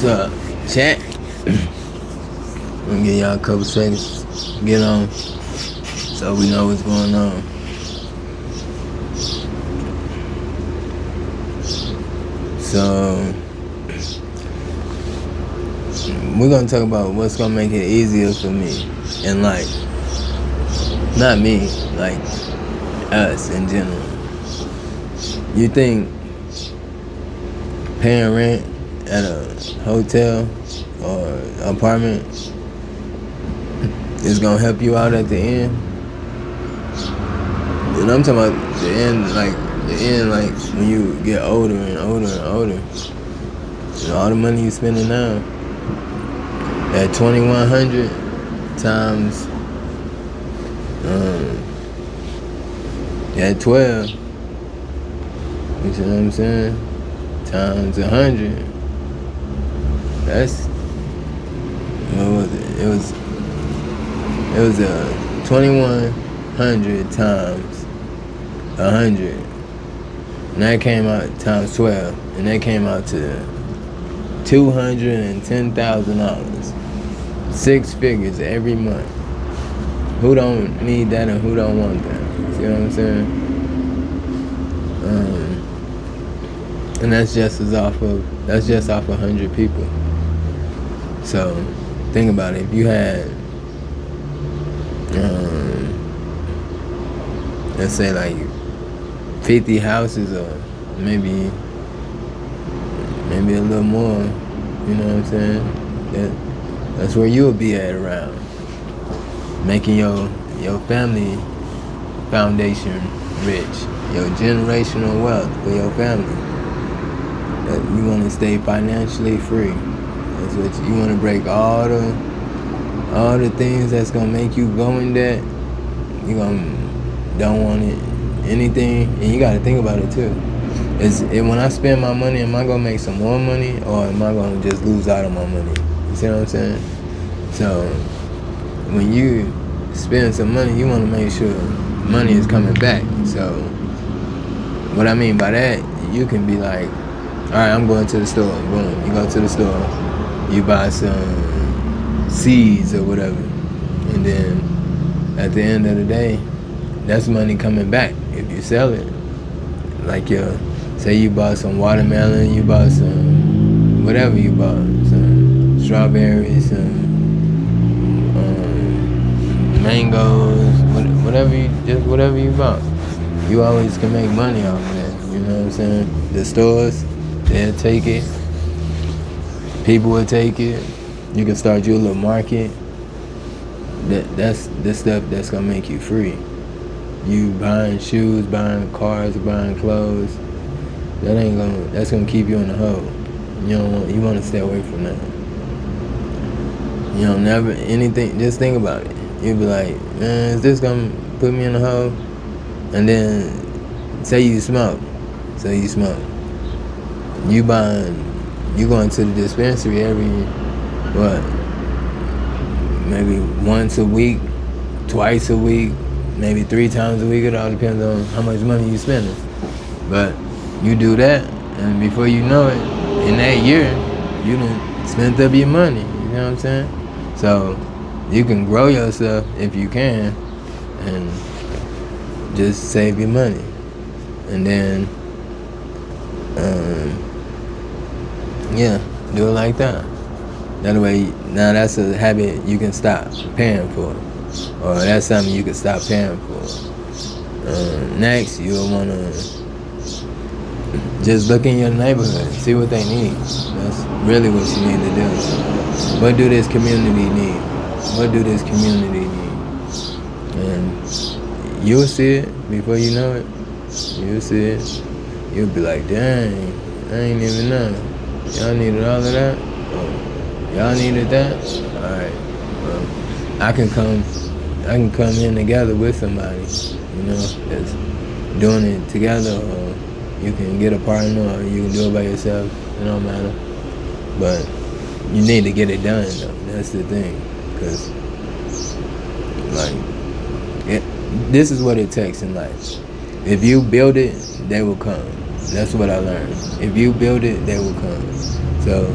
So, chat. I'm gonna give y'all a couple seconds to get on so we know what's going on. So, we're gonna talk about what's gonna make it easier for me in life. Not me, like us in general. You think paying rent at a hotel or apartment is gonna help you out at the end? And I'm talking about the end, like when you get older and older and older. You know, all the money you spending now at 2,100 times at 12. You see what I'm saying? Times 100. That's what was it? It was 2,100 times 100, and that came out times 12, and that came out to $210,000. 6 figures every month. Who don't need that and who don't want that? See what I'm saying? And that's just off of 100 people. So think about it. If you had, let's say like 50 houses, or maybe a little more. You know what I'm saying? That's where you'll be at around. Making your family foundation rich, your generational wealth for your family. That you want to stay financially free. That's what you want to break all the things that's gonna make you go in debt. You don't want it anything, and you got to think about it too. When I spend my money, am I gonna make some more money, or am I gonna just lose out on my money? You see what I'm saying? So when you spend some money, you want to make sure money is coming back. So what I mean by that, you can be like, all right, I'm going to the store. Boom, you go to the store, you buy some seeds or whatever, and then at the end of the day, that's money coming back if you sell it. Like say you bought some watermelon, you bought some whatever you bought, some strawberries, some mangoes, whatever you bought. You always can make money off of that. You know what I'm saying? The stores, they'll take it. People will take it. You can start your little market. That's the stuff that's gonna make you free. You buying shoes, buying cars, buying clothes. That's gonna keep you in the hole. You want to stay away from that. Never anything. Just think about it. You'll be like, man, is this gonna put me in the hole? And then say you smoke. You going to the dispensary every maybe once a week, twice a week, maybe 3 times a week. It all depends on how much money you spending. But you do that, and before you know it, in that year, you done spent up your money. You know what I'm saying? So you can grow yourself if you can, and just save your money, and then do it like that. That way, now that's a habit you can stop paying for, or that's something you can stop paying for. Next, you'll want to just look in your neighborhood, see what they need. That's really what you need to do. What do this community need? And you'll see it before you know it. You'll see it. You'll be like, dang, I ain't even know. Y'all needed all of that? Oh, y'all needed that? Alright. Well, I can come in together with somebody, that's doing it together, or You can get a partner or you can do it by yourself. It don't matter. But you need to get it done though. That's the thing. Because like this is what it takes in life. If you build it, they will come. That's what I learned. If you build it, they will come. So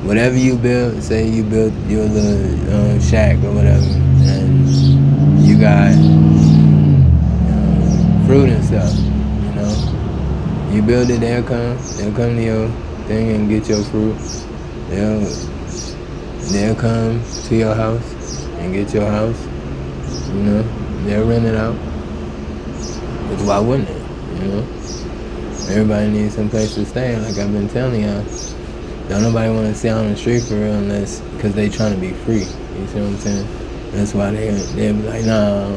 whatever you build, say you build your little shack or whatever, and you got fruit and stuff, you know. You build it, they'll come. They'll come to your thing and get your fruit. They'll come to your house and get your house. You know, they'll rent it out. But why wouldn't it? You know, everybody needs some place to stay. Like I've been telling y'all, don't nobody want to stay on the street for real unless because they trying to be free. You see what I'm saying? That's why they'll be like, nah,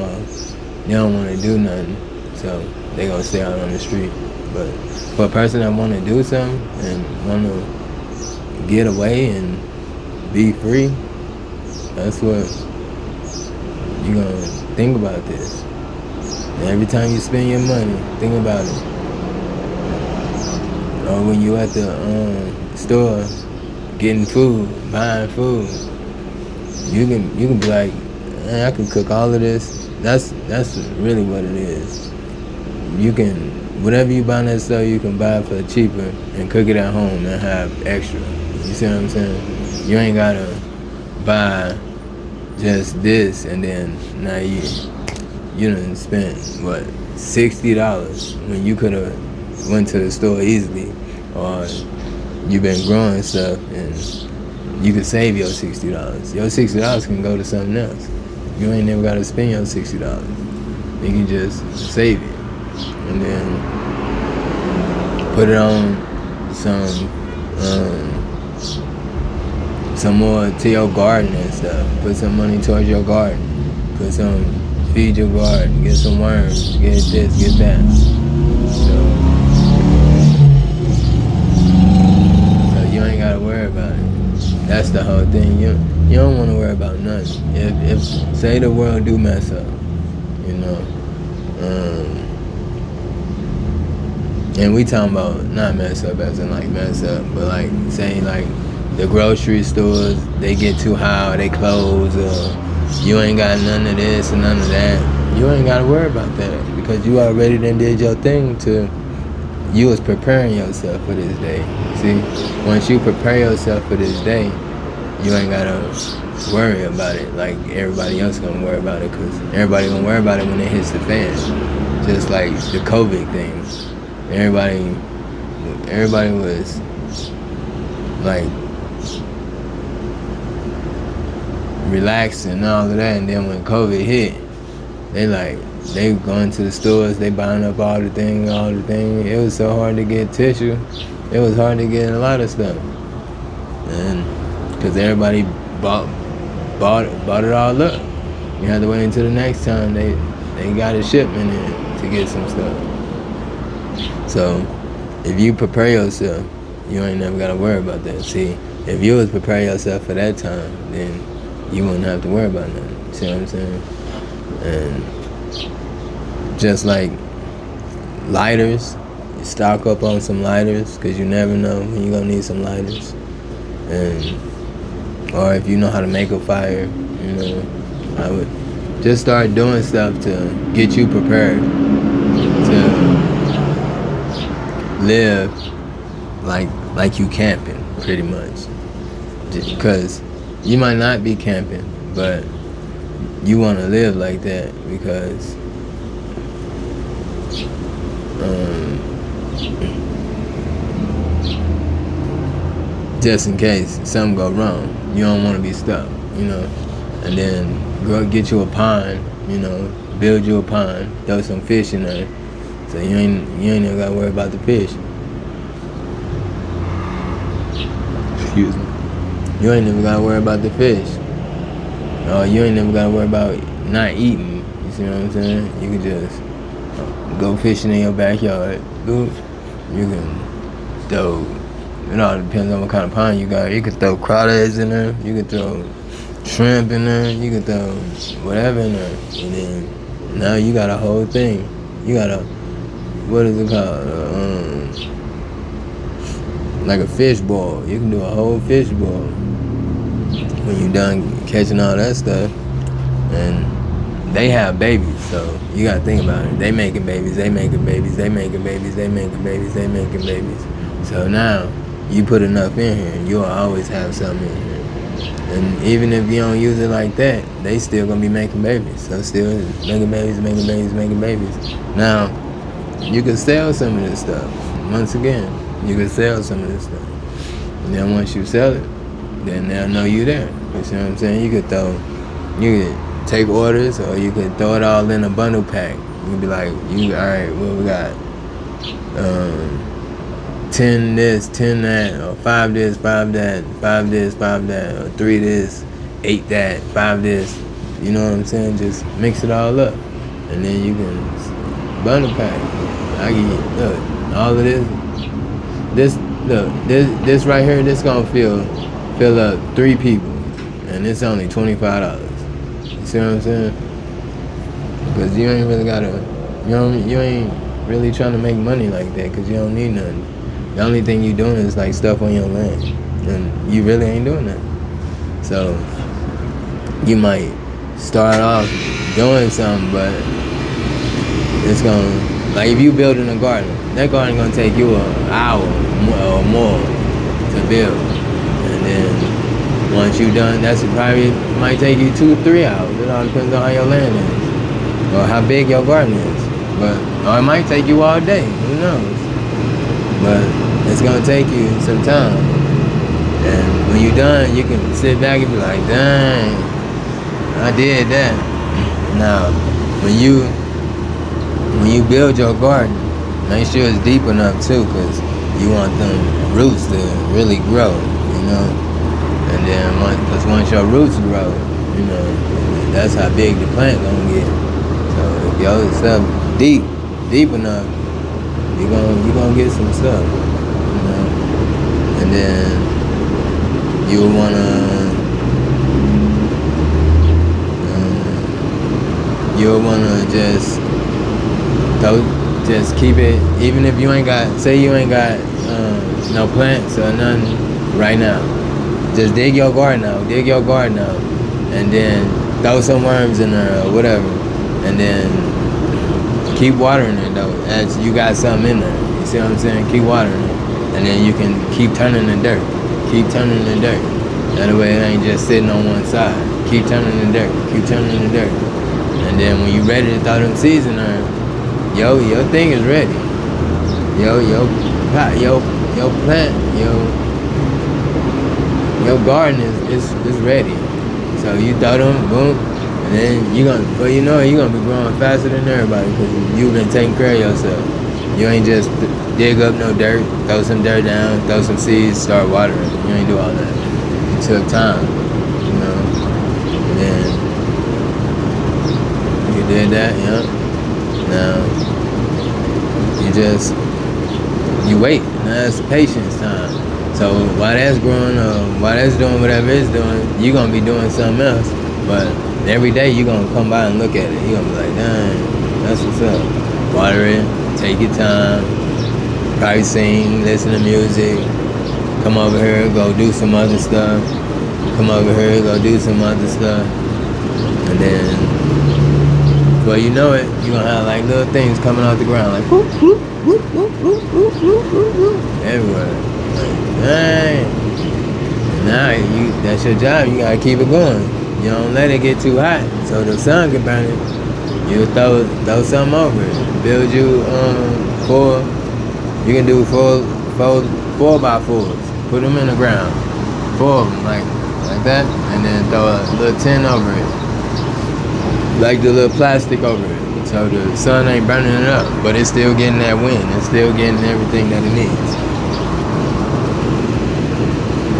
they don't want to do nothing, so they gonna stay out on the street. But for a person that want to do something and want to get away and be free, that's what you gonna think about this. And every time you spend your money, think about it. Or when you at the store getting food, buying food, you can be like, man, I can cook all of this. That's really what it is. You can, whatever you buy in that store, you can buy for cheaper and cook it at home and have extra. You see what I'm saying? You ain't gotta buy just this and then now you done spent what, $60 when you could have went to the store easily, or you've been growing stuff and you could save your $60. Your $60 can go to something else. You ain't never gotta spend your $60. You can just save it and then put it on some more to your garden and stuff. Put some money towards your garden. Feed your garden. Get some worms. Get this, get that. So you ain't gotta worry about it. That's the whole thing. You don't want to worry about nothing. If say the world do mess up, you know, and we talking about not mess up as in like mess up, but like saying like the grocery stores, they get too high, or they close, or you ain't got none of this and none of that. You ain't gotta worry about that because you already done did your thing you was preparing yourself for this day. See, once you prepare yourself for this day, you ain't gotta worry about it like everybody else gonna worry about it, because everybody gonna worry about it when it hits the fan. Just like the COVID thing. Everybody was like relaxing and all of that, and then when COVID hit, they going to the stores, they buying up all the things. It was so hard to get tissue. It was hard to get a lot of stuff, and because everybody bought it all up, you had to wait until the next time they got a shipment in to get some stuff. So if you prepare yourself, you ain't never gotta worry about that. See, if you was prepare yourself for that time, then you wouldn't have to worry about nothing. See what I'm saying? And just like lighters, you stock up on some lighters, because you never know when you're gonna need some lighters. Or if you know how to make a fire, you know, I would just start doing stuff to get you prepared to live like you camping, pretty much. Because you might not be camping, but you want to live like that because just in case something go wrong, you don't want to be stuck, you know. And then go get you a pond, you know, build you a pond, throw some fish in there, so you ain't even gotta worry about the fish. Excuse me. You ain't never gotta worry about the fish. Or you ain't never gotta worry about not eating. You see what I'm saying? You can just go fishing in your backyard. You can throw, it all depends on what kind of pond you got. You can throw crawdads in there. You can throw shrimp in there. You can throw whatever in there. And then now you got a whole thing. You got a, what is it called? like a fish boil. You can do a whole fish boil when you're done catching all that stuff. And they have babies, so you gotta think about it. They making babies, they making babies, they making babies, they making babies, they making babies. So now you put enough in here, you'll always have something in here. And even if you don't use it like that, they still gonna be making babies. So still making babies, making babies, making babies. Now, you can sell some of this stuff. Once again, you can sell some of this stuff. And then once you sell it, then they'll know you there. You see what I'm saying? You could take orders, or you could throw it all in a bundle pack. You could be like, alright, well, we got 10 this, 10 that, or 5 this, 5 that, 5 this, 5 that, or 3 this, 8 that, 5 this. You know what I'm saying? Just mix it all up. And then you can bundle pack. I can look, all of this right here, this gonna fill up 3 people. And it's only $25. You see what I'm saying? Because you ain't really gotta, you ain't really trying to make money like that, because you don't need nothing. The only thing you doing is like stuff on your land, and you really ain't doing that. So you might start off doing something, but it's gonna, like if you building a garden, that garden gonna take you an hour or more to build, and then once you done, that's probably might take you 2-3 hours. It all depends on how your land is, or how big your garden is. Or it might take you all day. Who knows? But it's gonna take you some time. And when you're done, you can sit back and be like, dang, I did that. Now, when you build your garden, make sure it's deep enough too, because you want them roots to really grow, you know. And then once your roots grow, you know, that's how big the plant gonna get. So if your stuff deep enough, you gonna get some stuff, you know. And then you'll wanna just keep it, even if you ain't got, say you ain't got no plants or nothing right now. Just dig your garden out, and then throw some worms in there or whatever, and then keep watering it though, as you got something in there. You see what I'm saying? Keep watering it, and then you can keep turning the dirt. That way it ain't just sitting on one side. Keep turning the dirt, and then when you ready to throw them seeds in there, your thing is ready. Your plant, your garden is ready. So you throw them, boom, and then you're gonna be growing faster than everybody, because you've been taking care of yourself. You ain't just dig up no dirt, throw some dirt down, throw some seeds, start watering. You ain't do all that. It took time, you know. And then you did that, yeah. Now you wait. Now that's patience time. So while that's growing, while that's doing whatever it's doing, you're gonna be doing something else. But every day you're gonna come by and look at it. You're gonna be like, dang, that's what's up. Water it, take your time, probably sing, listen to music, come over here, go do some other stuff, and then, well, you know it, you're gonna have like little things coming out the ground, like whoop, whoop, whoop, whoop, whoop, whoop, whoop, whoop, whoop, everywhere. Like, dang. Now that's your job. You gotta keep it going. You don't let it get too hot, so the sun can burn it. You throw something over it. Build you you can do 4x4s. Put them in the ground. 4 of them, like that, and then throw a little tin over it, like the little plastic over it, so the sun ain't burning it up, but it's still getting that wind. It's still getting everything that it needs.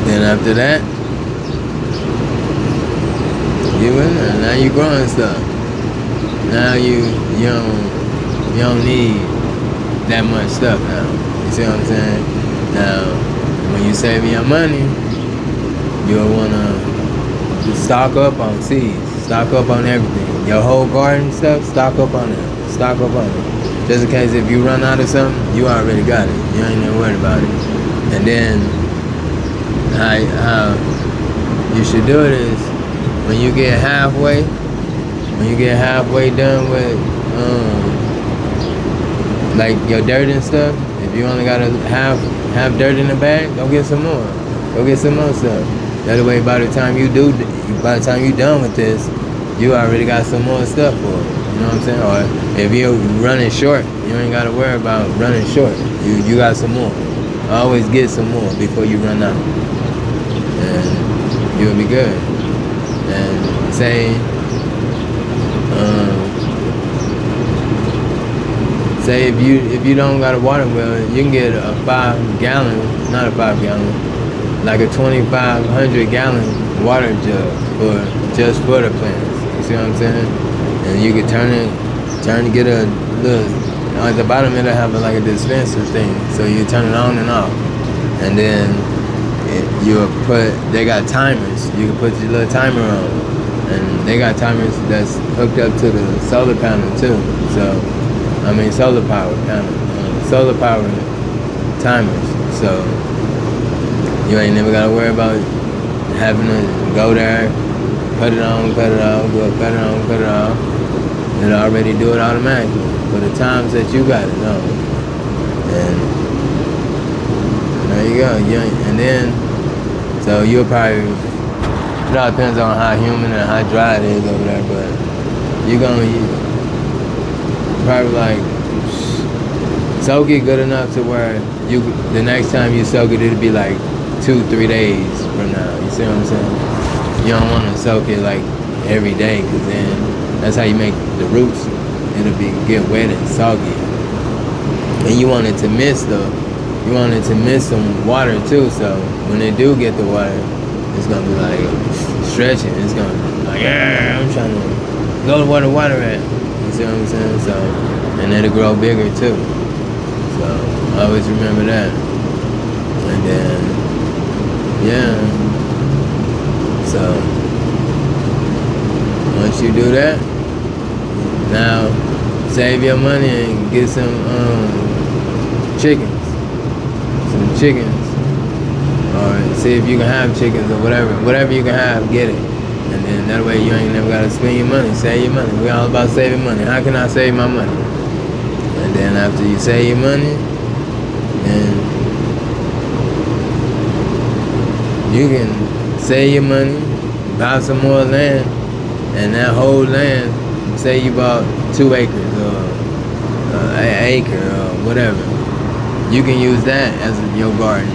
Then after that, you in there. Now you growing stuff. Now you don't need that much stuff now. You see what I'm saying? Now, when you saving your money, you'll wanna stock up on seeds, stock up on everything. Your whole garden stuff, stock up on it. Just in case if you run out of something, you already got it. You ain't even worried about it. And then how you should do it is when you get halfway done with like your dirt and stuff. If you only got a half dirt in the bag, go get some more. Go get some more stuff. That way, by the time you done with this, you already got some more stuff for it. You know what I'm saying? Or if you're running short, you ain't got to worry about running short. You got some more. Always get some more before you run out, and you'll be good. And say if you don't got a water well, you can get a 5 gallon, not a 5 gallon, like a 2,500 gallon water jug just for the plants. You see what I'm saying? And you can turn to get a little. At the bottom it'll have like a dispenser thing, so you turn it on and off, and then they got timers. You can put your little timer on, and they got timers that's hooked up to the solar panel too. So solar power panel, solar power timers. So you ain't never gotta worry about having to go there, cut it on, cut it off, go cut it on, cut it off. It'll already do it automatically for the times that you got it on. And there you go. And then, so you'll probably, it all depends on how humid and how dry it is over there, but you're gonna probably like soak it good enough to where the next time you soak it, it'll be like 2-3 days from now. You see what I'm saying? You don't want to soak it like every day, because then that's how you make the roots. It'll get wet and soggy. And you want it to miss some water too. So when they do get the water, it's gonna be like stretching. It's gonna be like, yeah, I'm trying to go to where the water at. You see what I'm saying? So, and it'll grow bigger too. So always remember that. And then, yeah. So once you do that, now save your money and get some chickens. Or see if you can have chickens or whatever you can have, get it. And then that way you ain't never gotta spend your money. Save your money. We all about saving money. How can I save my money? And then after you save your money, then you can save your money, buy some more land, and that whole land, say you bought 2 acres or an acre or whatever, you can use that as your garden.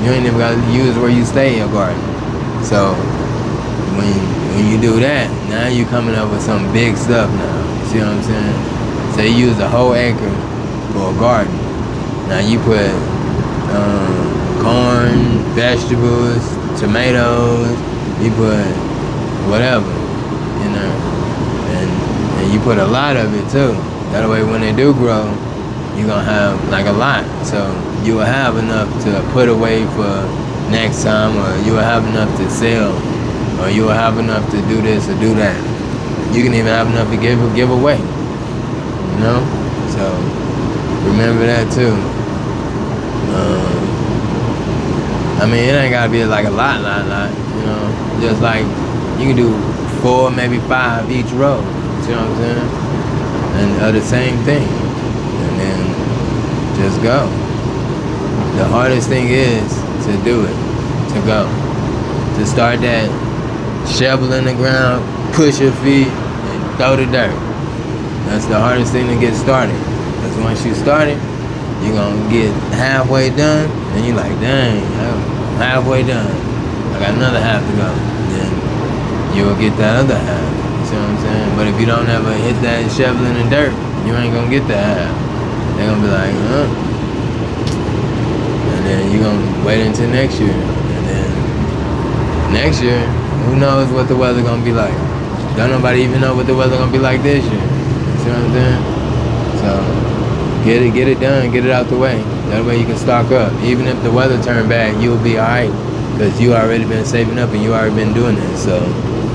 You ain't even got to use where you stay in your garden. So when you do that, now you coming up with some big stuff now. You see what I'm saying? So you use a whole acre for a garden. Now you put corn, vegetables, tomatoes, you put whatever in there. And you put a lot of it too. That way when they do grow, you're gonna have like a lot. So you will have enough to put away for next time, or you will have enough to sell, or you will have enough to do this or do that. You can even have enough to give away. You know? So remember that too. It ain't gotta be like a lot, you know. Just like you can do 4, maybe 5 each row. See what I'm saying? And the same thing. And then just go. The hardest thing is to do it, to go. To start that shovel in the ground, push your feet, and throw the dirt. That's the hardest thing to get started. Because once you start it, you're going to get halfway done, and you're like, dang, I'm halfway done. I got another half to go. Then you'll get that other half. You see what I'm saying? But if you don't ever hit that shovel in the dirt, you ain't going to get that half. They're going to be like, huh? And then you're going to wait until next year. And then next year, who knows what the weather going to be like. Don't nobody even know what the weather going to be like this year. You see what I'm saying? So get it done, get it out the way. That way you can stock up. Even if the weather turn bad, you'll be alright, because you already been saving up and you already been doing it. So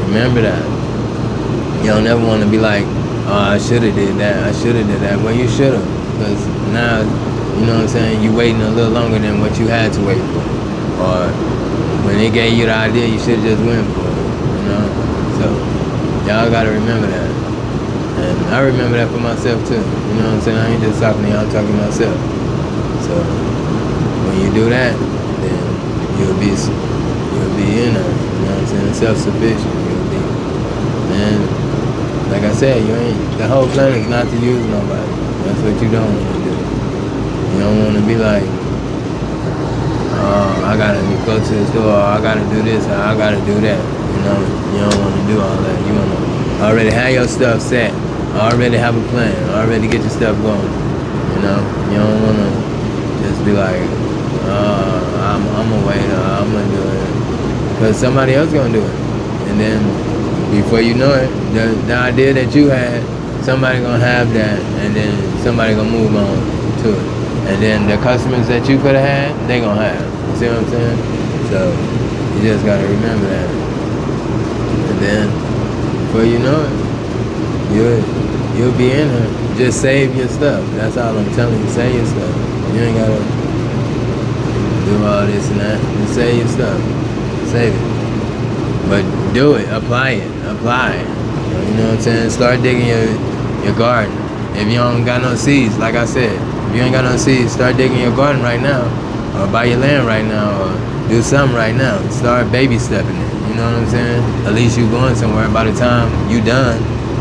remember that. You don't ever want to be like, oh, I should have did that. Well, you should have, because now you know what I'm saying, you waiting a little longer than what you had to wait for. Or when they gave you the idea, you should have just went for it, you know? So, y'all gotta remember that. And I remember that for myself too, you know what I'm saying? I ain't just talking to y'all, I'm talking to myself. So, when you do that, then you'll be in there, you know what I'm saying, self-sufficient. You'll be, and like I said, the whole plan is not to use nobody. That's what you don't want to do. You don't want to be like, oh, I gotta go to the store, or I gotta do this, or I gotta do that. You know, you don't want to do all that. You want to already have your stuff set, already have a plan, already get your stuff going. You know, you don't want to just be like, I'm gonna wait, I'm gonna do it, because somebody else gonna do it, and then before you know it, the idea that you had, somebody gonna have that, and then somebody gonna move on to it, and then the customers that you could have had, they gonna have. You see what I'm saying? So you just gotta remember that, and then before you know it, you'll be in her. Just save your stuff. That's all I'm telling you. Save your stuff. You ain't gotta do all this and that. Just save your stuff. Save it. But do it. Apply it. Apply it. You know what I'm saying? Start digging your garden. If you don't got no seeds, like I said, if you ain't got no seeds, start digging your garden right now. Or buy your land right now. Or do something right now. Start baby stepping it. You know what I'm saying? At least you going somewhere. By the time you done,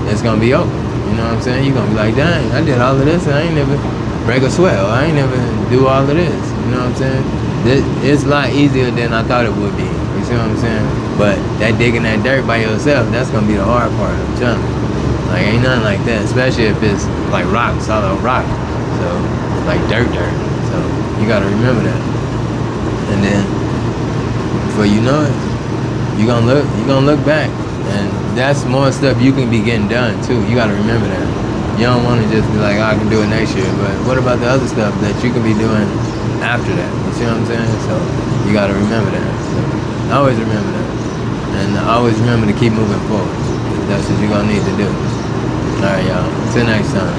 it's gonna be over. You know what I'm saying? You're gonna be like, dang, I did all of this and I ain't never break a sweat. Or I ain't never do all of this. You know what I'm saying? It's a lot easier than I thought it would be. You see what I'm saying? But that digging that dirt by yourself, that's gonna be the hard part. I'm telling you. Like, ain't nothing like that, especially if it's like rock, solid rock. So, like dirt. So, you gotta remember that. And then, before you know it, you're gonna look back. And that's more stuff you can be getting done too. You gotta remember that. You don't wanna just be like, oh, I can do it next year. But what about the other stuff that you can be doing after that? You see what I'm saying? So, you gotta remember that. So, always remember that. And always remember to keep moving forward. That's what you're gonna need to do. Alright, y'all. Till next time.